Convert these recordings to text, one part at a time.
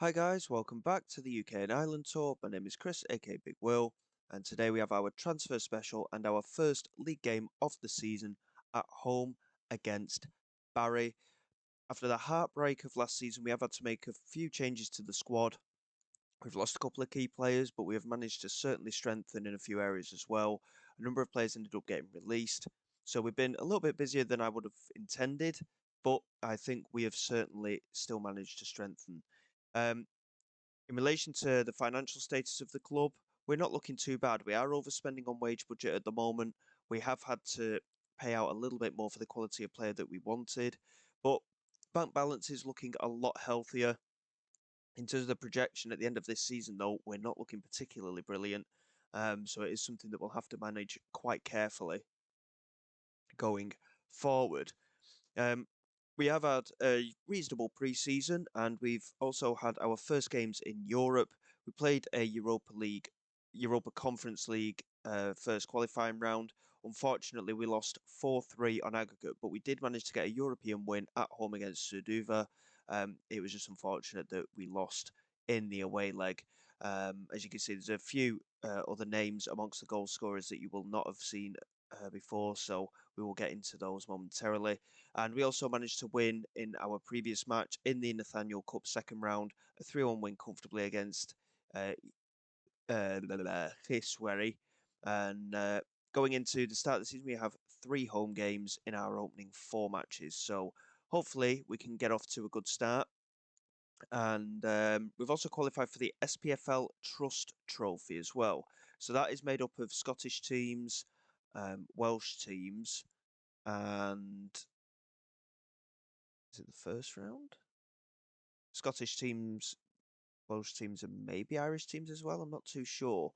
Hi guys, welcome back to the UK and Ireland tour. My name is Chris, aka Big Will, and today we have our transfer special and our first league game of the season at home against Barry. After the heartbreak of last season, we have had to make a few changes to the squad. We've lost a couple of key players, but we have managed to certainly strengthen in a few areas as well. A number of players ended up getting released, so we've been a little bit busier than I would have intended, but I think we have certainly still managed to strengthen. Um, in relation to the financial status of the club, we're not looking too bad. We are overspending on wage budget at the moment. We have had to pay out a little bit more for the quality of player that we wanted, but bank balance is looking a lot healthier. In terms of the projection at the end of this season, though, we're not looking particularly brilliant. So it is something that we'll have to manage quite carefully going forward. Um, we have had a reasonable pre-season, and we've also had our first games in Europe. We played a Europa Conference League first qualifying round. Unfortunately, we lost 4-3 on aggregate, but we did manage to get a European win at home against Suduva. It was just unfortunate that we lost in the away leg. As you can see, there's a few other names amongst the goal scorers that you will not have seen before, so we will get into those momentarily. And we also managed to win in our previous match in the Nathaniel Cup second round, a 3-1 win comfortably against Hisweri. And going into the start of the season, we have 3 home games in our opening 4 matches. So hopefully we can get off to a good start. And we've also qualified for the SPFL Trust Trophy as well. So that is made up of Scottish teams, Welsh teams, and is it the first round? Scottish teams, Welsh teams, and maybe Irish teams as well. I'm not too sure.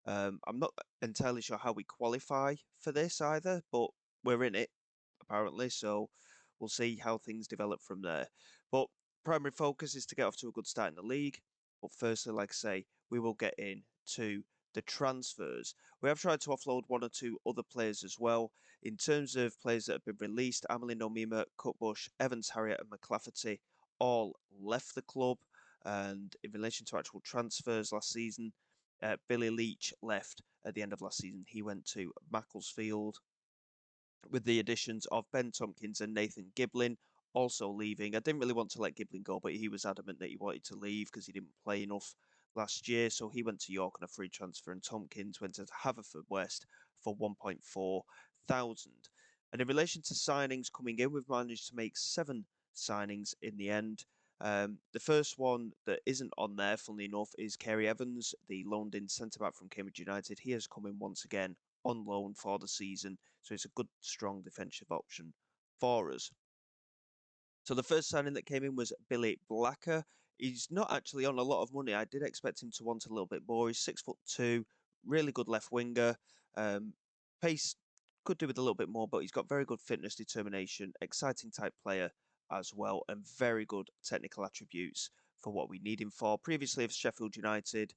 I'm not entirely sure how we qualify for this either, but we're in it apparently, so we'll see how things develop from there. But primary focus is to get off to a good start in the league. But firstly, like I say, we will get into the transfers. We have tried to offload 1 or 2 other players as well. In terms of players that have been released, Amelie Nomima, Cutbush, Evans Harriet, and McLafferty all left the club. And in relation to actual transfers last season, Billy Leach left at the end of last season. He went to Macclesfield with the additions of Ben Tompkins and Nathan Giblin also leaving. I didn't really want to let Giblin go, but he was adamant that he wanted to leave because he didn't play enough last year. So he went to York on a free transfer, and Tompkins went to Haverfordwest for 1.4 thousand. And in relation to signings coming in, we've managed to make 7 signings in the end. The first one that isn't on there, funnily enough, is Kerry Evans, the loaned in centre back from Cambridge United. He has come in once again on loan for the season, so it's a good, strong defensive option for us. So the first signing that came in was Billy Blacker. He's not actually on a lot of money. I did expect him to want a little bit more. He's 6'2", really good left winger. Pace could do with a little bit more, but he's got very good fitness, determination, exciting type player as well, and very good technical attributes for what we need him for. Previously of Sheffield United,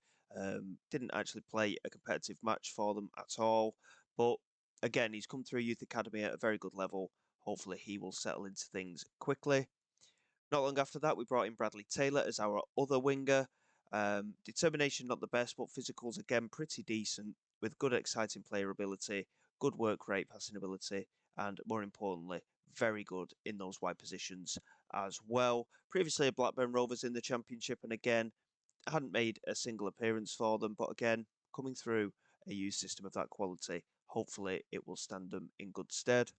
didn't actually play a competitive match for them at all, but again, he's come through youth academy at a very good level. Hopefully, he will settle into things quickly. Not long after that, we brought in Bradley Taylor as our other winger. Determination not the best, but physicals again pretty decent, with good exciting player ability, good work rate, passing ability, and more importantly, very good in those wide positions as well. Previously, a Blackburn Rovers in the Championship, and again, hadn't made a single appearance for them, but again, coming through a youth system of that quality, hopefully it will stand them in good stead.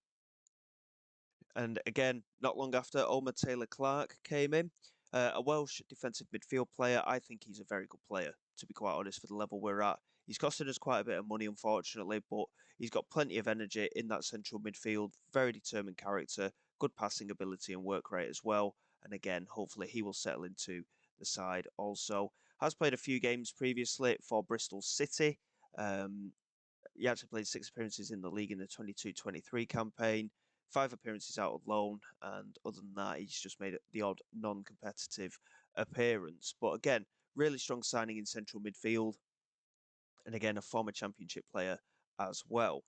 And again, not long after, Omar Taylor Clark came in, a Welsh defensive midfield player. I think he's a very good player, to be quite honest, for the level we're at. He's costing us quite a bit of money, unfortunately, but he's got plenty of energy in that central midfield, very determined character, good passing ability and work rate as well. And again, hopefully he will settle into the side also. Has played a few games previously for Bristol City. He actually played 6 appearances in the league in the 22-23 campaign, 5 appearances out of loan, and other than that, he's just made the odd non-competitive appearance. But again, really strong signing in central midfield, and again, a former championship player as well.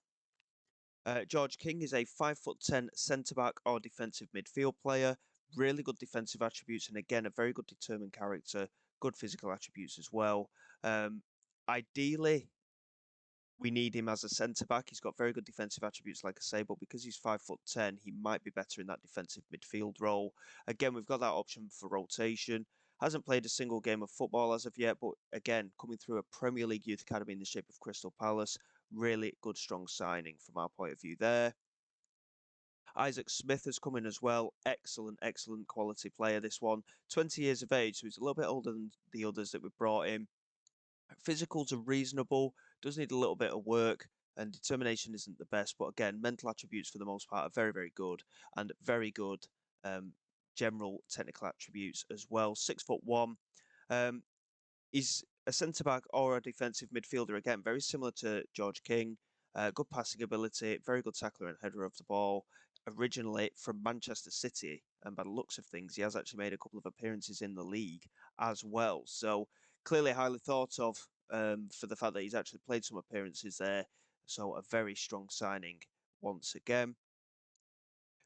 George King is a 5'10" centre back or defensive midfield player. Really good defensive attributes, and again, a very good determined character. good physical attributes as well. Ideally, we need him as a centre back. He's got very good defensive attributes, like I say, but because he's 5'10", he might be better in that defensive midfield role. Again, we've got that option for rotation. Hasn't played a single game of football as of yet, but again, coming through a Premier League youth academy in the shape of Crystal Palace, really good, strong signing from our point of view there. Isaac Smith has come in as well. Excellent, excellent quality player, this one. 20 years of age, so he's a little bit older than the others that we've brought in. Physicals are reasonable, does need a little bit of work, and determination isn't the best. But again, mental attributes for the most part are very, very good, and very good general technical attributes as well. 6'1". Um, he's a centre back or a defensive midfielder. Again, very similar to George King. Good passing ability, very good tackler and header of the ball. Originally from Manchester City, and by the looks of things, he has actually made a couple of appearances in the league as well. So clearly highly thought of for the fact that he's actually played some appearances there. So a very strong signing once again.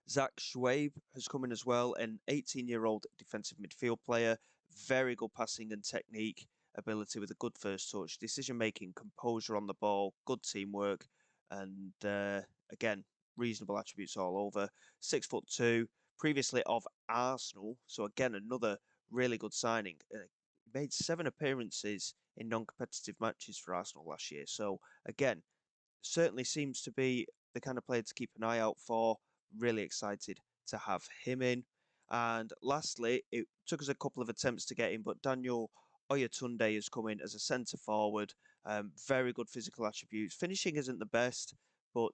Zach Schwabe has come in as well, an 18-year-old defensive midfield player. Very good passing and technique ability with a good first touch, decision-making, composure on the ball, good teamwork, and again, reasonable attributes all over. 6'2", previously of Arsenal. So again, another really good signing. Made 7 appearances in non-competitive matches for Arsenal last year. So again, certainly seems to be the kind of player to keep an eye out for. Really excited to have him in. And lastly, it took us a couple of attempts to get him, but Daniel Oyatunde has come in as a centre forward. Very good physical attributes. Finishing isn't the best, but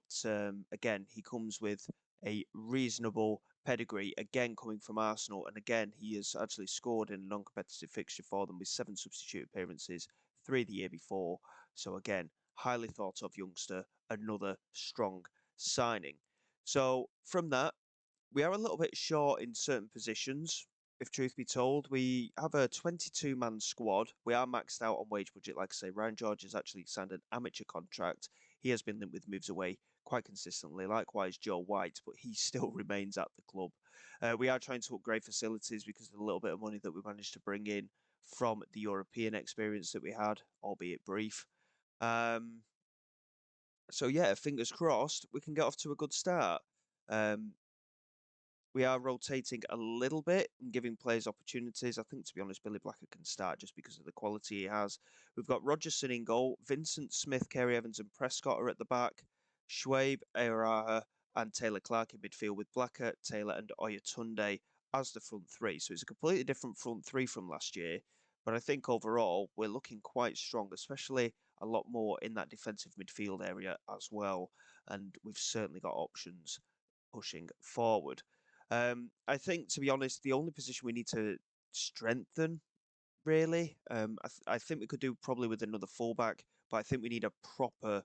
again, he comes with a reasonable pedigree, again coming from Arsenal. And again, he has actually scored in a non-competitive fixture for them with 7 substitute appearances, 3 the year before. So again, highly thought of youngster, another strong signing. So from that, we are a little bit short in certain positions. If truth be told, we have a 22-man squad. We are maxed out on wage budget, like I say. Ryan George has actually signed an amateur contract. He has been linked with moves away quite consistently. Likewise, Joe White, but he still remains at the club. We are trying to upgrade facilities because of the little bit of money that we managed to bring in from the European experience that we had, albeit brief. So yeah, fingers crossed, we can get off to a good start. Um, we are rotating a little bit and giving players opportunities. I think, to be honest, Billy Blacker can start just because of the quality he has. We've got Rogerson in goal, Vincent Smith, Kerry Evans and Prescott are at the back, Schwabe, Aaraha and Taylor Clark in midfield with Blacker, Taylor and Oyatunde as the front three. So it's a completely different front three from last year. But I think overall, we're looking quite strong, especially a lot more in that defensive midfield area as well. And we've certainly got options pushing forward. I think, to be honest, the only position we need to strengthen, really, I think we could do probably with another fullback, but I think we need a proper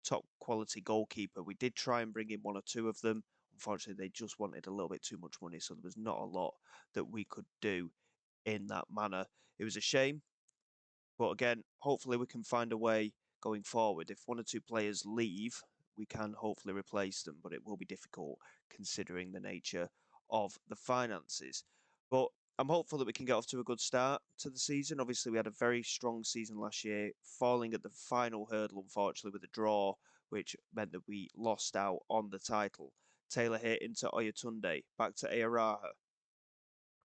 top quality goalkeeper. We did try and bring in 1 or 2 of them. Unfortunately, they just wanted a little bit too much money, so there was not a lot that we could do in that manner. It was a shame, but again, hopefully we can find a way going forward. If 1 or 2 players leave, we can hopefully replace them, but it will be difficult considering the nature of the finances. But I'm hopeful that we can get off to a good start to the season. Obviously, we had a very strong season last year, falling at the final hurdle, unfortunately, with a draw, which meant that we lost out on the title. Taylor here into Oyatunde, back to Aaraha,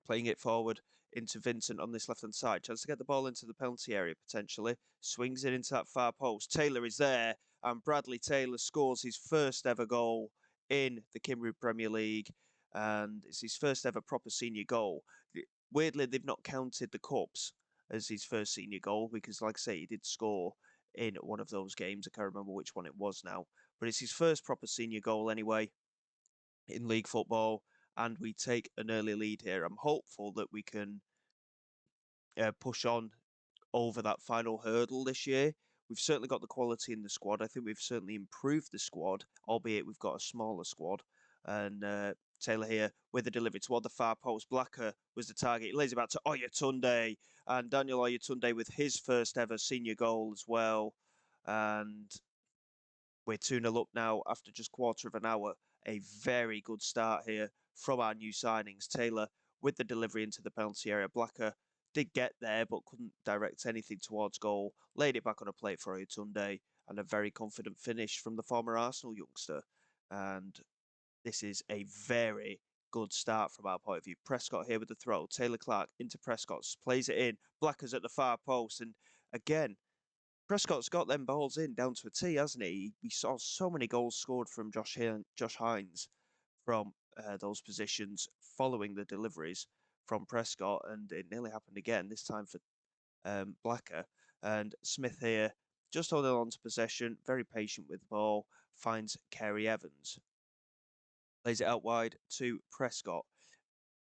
playing it forward into Vincent on this left-hand side. Chance to get the ball into the penalty area, potentially. Swings it into that far post. Taylor is there, and Bradley Taylor scores his first ever goal in the Cymru Premier League, and it's his first ever proper senior goal. Weirdly, they've not counted the cups as his first senior goal, because, like I say, he did score in one of those games. I can't remember which one it was now, but it's his first proper senior goal anyway in league football, and we take an early lead here. I'm hopeful that we can push on over that final hurdle this year. We've certainly got the quality in the squad. I think we've certainly improved the squad, albeit we've got a smaller squad. And Taylor here with the delivery toward the far post. Blacker was the target. He lays it back to Oyatunde. And Daniel Oyatunde with his first ever senior goal as well. And we're 2-0 up now after just quarter of an hour. A very good start here from our new signings. Taylor with the delivery into the penalty area. Blacker did get there, but couldn't direct anything towards goal. Laid it back on a plate for Oyatunde, and a very confident finish from the former Arsenal youngster. And this is a very good start from our point of view. Prescott here with the throw. Taylor Clark into Prescott, plays it in. Blacker's at the far post, and again, Prescott's got them balls in down to a T, hasn't he? We saw so many goals scored from Josh Hines from those positions following the deliveries from Prescott, and it nearly happened again, this time for Blacker. And Smith here, just holding on to possession, very patient with the ball, finds Kerry Evans. Lays it out wide to Prescott.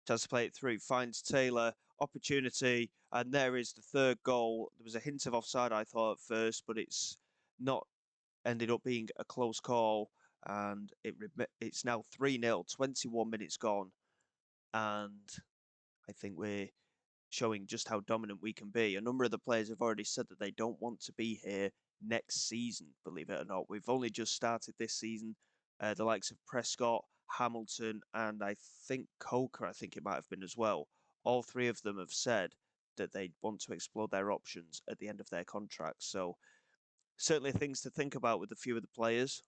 Tries to play it through, finds Taylor, opportunity, and there is the third goal. There was a hint of offside, I thought, at first, but it's not ended up being a close call, and it's now 3-0, 21 minutes gone, and I think we're showing just how dominant we can be. A number of the players have already said that they don't want to be here next season, believe it or not. We've only just started this season. The likes of Prescott, Hamilton, and I think Coker, I think it might have been as well. All three of them have said that they want to explore their options at the end of their contracts. So certainly things to think about with a few of the players.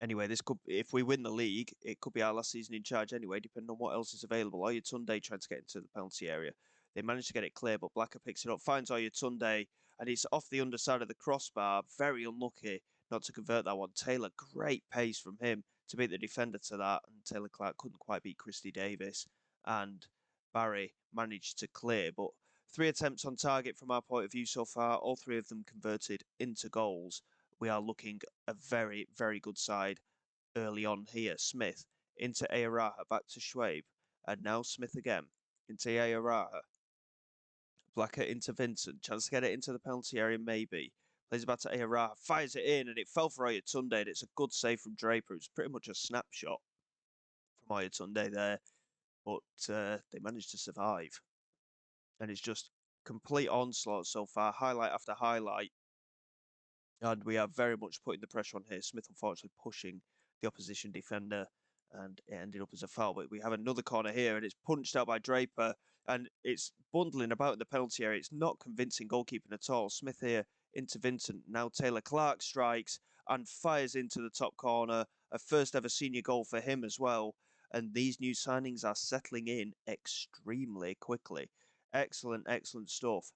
Anyway, this could, if we win the league, it could be our last season in charge anyway, depending on what else is available. Oyatunde tried to get into the penalty area. They managed to get it clear, but Blacker picks it up, finds Oyatunde, and it's off the underside of the crossbar. Very unlucky not to convert that one. Taylor, great pace from him to beat the defender to that, and Taylor Clark couldn't quite beat Christy Davis. And Barry managed to clear, but 3 attempts on target from our point of view so far, all 3 of them converted into goals. We are looking a very, very good side early on here. Smith into Ayaraha, back to Schwabe, and now Smith again into Ayaraha. Blacker into Vincent, chance to get it into the penalty area, maybe. Plays it back to Ayaraha, fires it in, and it fell for Oyatunde, and it's a good save from Draper. It's pretty much a snapshot from Oyatunde there, but they managed to survive. And it's just complete onslaught so far, highlight after highlight. And we are very much putting the pressure on here. Smith, unfortunately, pushing the opposition defender, and it ended up as a foul. But we have another corner here, and it's punched out by Draper, and it's bundling about in the penalty area. It's not convincing goalkeeping at all. Smith here into Vincent. Now Taylor Clark strikes and fires into the top corner. A first ever senior goal for him as well. And these new signings are settling in extremely quickly. Excellent, excellent stuff.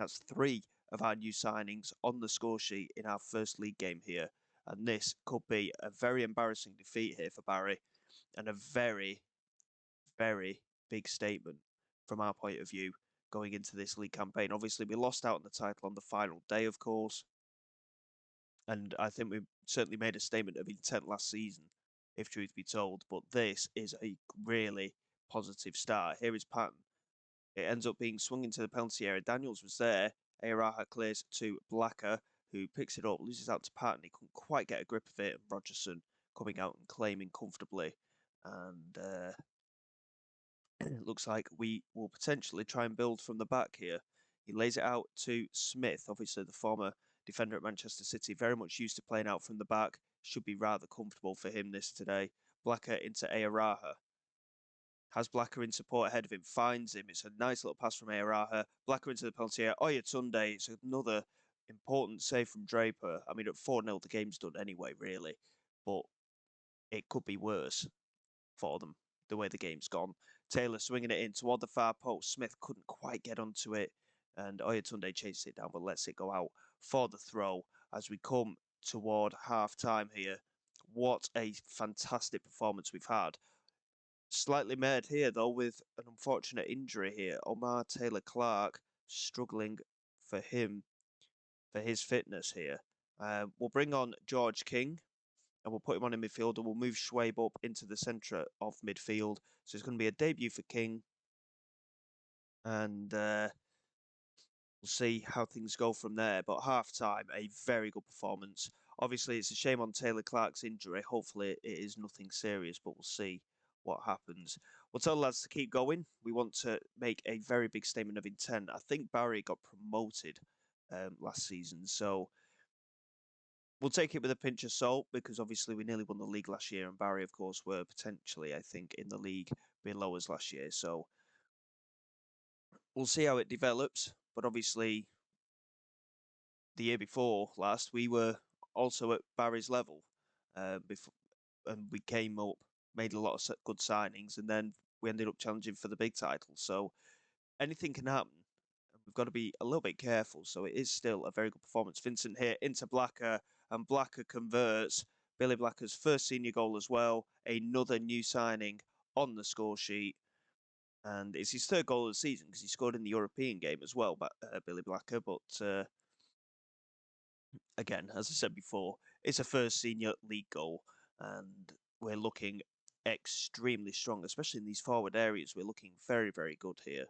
That's 3 of our new signings on the score sheet in our first league game here. And this could be a very embarrassing defeat here for Barry, and a very, very big statement from our point of view going into this league campaign. Obviously, we lost out on the title on the final day, of course. And I think we certainly made a statement of intent last season, if truth be told. But this is a really positive start. Here is Patton. It ends up being swung into the penalty area. Daniels was there. Ayaraha clears to Blacker, who picks it up, loses out to Patton. He couldn't quite get a grip of it, and Rogerson coming out and claiming comfortably. And it looks like we will potentially try and build from the back here. He lays it out to Smith, obviously the former defender at Manchester City, very much used to playing out from the back. Should be rather comfortable for him this today. Blacker into Ayaraha. Has Blacker in support ahead of him, finds him. It's a nice little pass from Ayaraha. Blacker into the penalty area. Oyatunde, it's another important save from Draper. I mean, at 4-0, the game's done anyway, really. But it could be worse for them, the way the game's gone. Taylor swinging it in toward the far post. Smith couldn't quite get onto it, and Oyatunde chases it down, but lets it go out for the throw as we come toward half-time here. What a fantastic performance we've had. Slightly mad here, though, with an unfortunate injury here. Omar Taylor Clark struggling for his fitness here. We'll bring on George King, and we'll put him on in midfield, and we'll move Schwabe up into the centre of midfield. So it's going to be a debut for King, and we'll see how things go from there. But half-time, a very good performance. Obviously, it's a shame on Taylor Clark's injury. Hopefully, it is nothing serious, but we'll see what happens. We'll tell the lads to keep going. We want to make a very big statement of intent. I think Barry got promoted last season, so we'll take it with a pinch of salt, because obviously we nearly won the league last year, and Barry, of course, were potentially, I think, in the league below us last year. So we'll see how it develops. But obviously, the year before last, we were also at Barry's level, before, and we came up, made a lot of good signings, and then we ended up challenging for the big title. So anything can happen. We've got to be a little bit careful. So it is still a very good performance. Vincent here into Blacker, and Blacker converts. Billy Blacker's first senior goal as well. Another new signing on the score sheet. And it's his third goal of the season because he scored in the European game as well, Billy Blacker. But again, as I said before, it's a first senior league goal, and we're looking extremely strong, especially in these forward areas. We're looking very, very good here.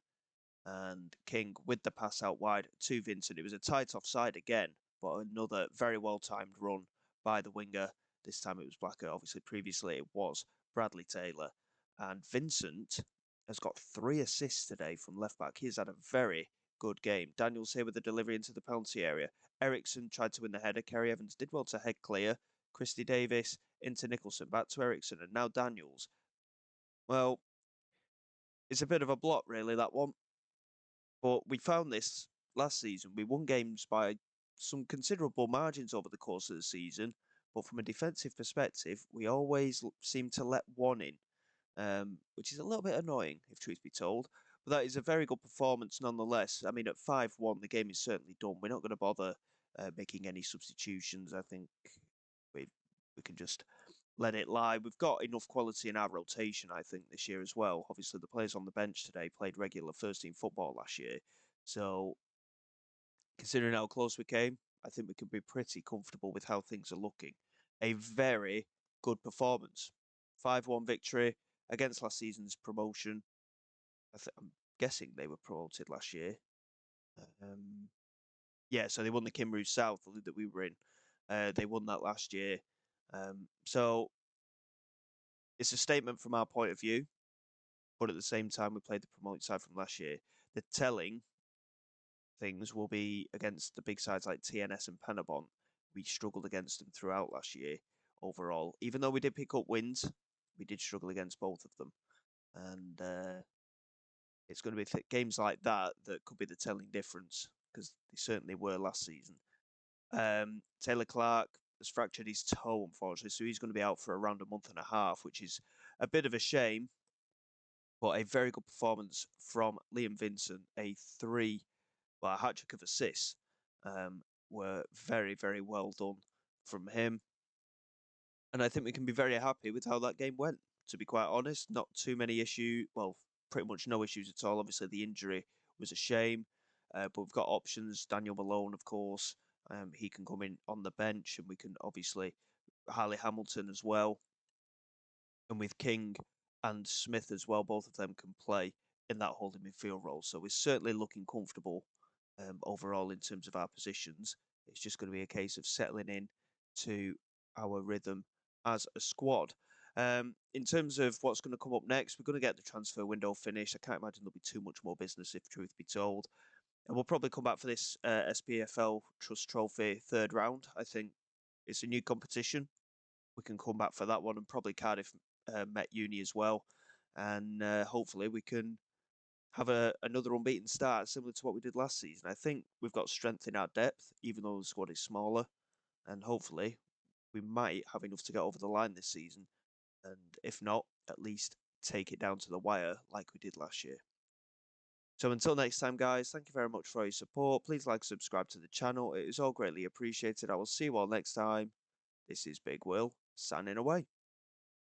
And King with the pass out wide to Vincent. It was a tight offside again, but another very well timed run by the winger. This time it was Blacker. Obviously, previously it was Bradley Taylor. And Vincent has got 3 assists today from left back. He's had a very good game. Daniels here with the delivery into the penalty area. Ericsson tried to win the header. Kerry Evans did well to head clear. Christy Davis into Nicholson. Back to Ericsson. And now Daniels. Well, it's a bit of a block, really, that one. But we found this last season. We won games by some considerable margins over the course of the season. But from a defensive perspective, we always seem to let one in, which is a little bit annoying, if truth be told. But that is a very good performance nonetheless. I mean, at 5-1, the game is certainly done. We're not going to bother making any substitutions. I think we we can just let it lie. We've got enough quality in our rotation, I think, this year as well. Obviously, the players on the bench today played regular first team football last year. So, considering how close we came, I think we can be pretty comfortable with how things are looking. A very good performance. 5-1 victory against last season's promotion. I'm guessing they were promoted last year. Yeah, so they won the Kimru South, the league that we were in. They won that last year. So it's a statement from our point of view, but at the same time, we played the promoted side from last year. The telling things will be against the big sides like TNS and Penabont. We struggled against them throughout last year overall. Even though we did pick up wins, we did struggle against both of them. And it's going to be games like that that could be the telling difference, because they certainly were last season. Taylor Clark has fractured his toe, unfortunately, so he's going to be out for around a month and a half, which is a bit of a shame. But a very good performance from Liam Vincent, a hat trick of assists, were very, very well done from him. And I think we can be very happy with how that game went, to be quite honest. Not too many issues, well, pretty much no issues at all. Obviously, the injury was a shame, but we've got options. Daniel Malone, of course, he can come in on the bench, and we can obviously Harley Hamilton as well. And with King and Smith as well, both of them can play in that holding midfield role. So we're certainly looking comfortable overall in terms of our positions. It's just going to be a case of settling in to our rhythm as a squad. In terms of what's going to come up next, we're going to get the transfer window finished. I can't imagine there'll be too much more business, if truth be told. And we'll probably come back for this SPFL Trust Trophy third round. I think it's a new competition. We can come back for that one, and probably Cardiff Met Uni as well. And hopefully we can have another unbeaten start, similar to what we did last season. I think we've got strength in our depth, even though the squad is smaller. And hopefully we might have enough to get over the line this season. And if not, at least take it down to the wire like we did last year. So until next time, guys, thank you very much for your support. Please like, subscribe to the channel. It is all greatly appreciated. I will see you all next time. This is Big Will, signing away.